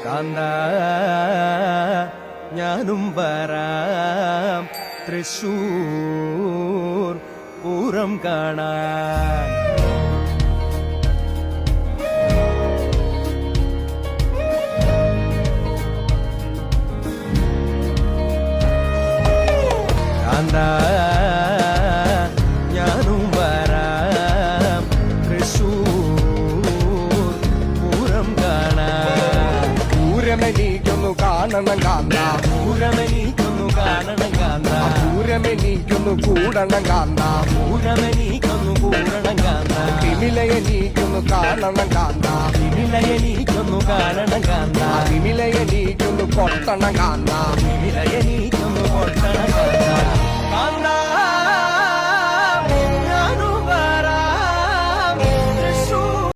കാന്ത ഞാനും വരാം തൃശൂർ പൂരം കാണാൻ. കാന്ത ഞാനും വരാം തൃശൂർ പൂരം കാണാൻ. പൂരമെനിക്കൊന്നു കാണണം കാന്ത, പൂരമെനിക്കൊന്നു കാണണം കാന്ത, പൂരമെനിക്കൊന്നു കൂടണം കാന്ത, പൂരമെനിക്കൊന്നു കൂടണം കാന്ത, വിമിലയെനിക്കൊന്നു കാണണം കാന്ത, വിമിലയെനിക്കൊന്നു കാണണം കാന്ത, വിമിലയെനിക്കൊന്നു കൊട്ടണം കാന്ത, വിമിലയെനിക്കൊന്നു കൊട്ടണം കാന്ത.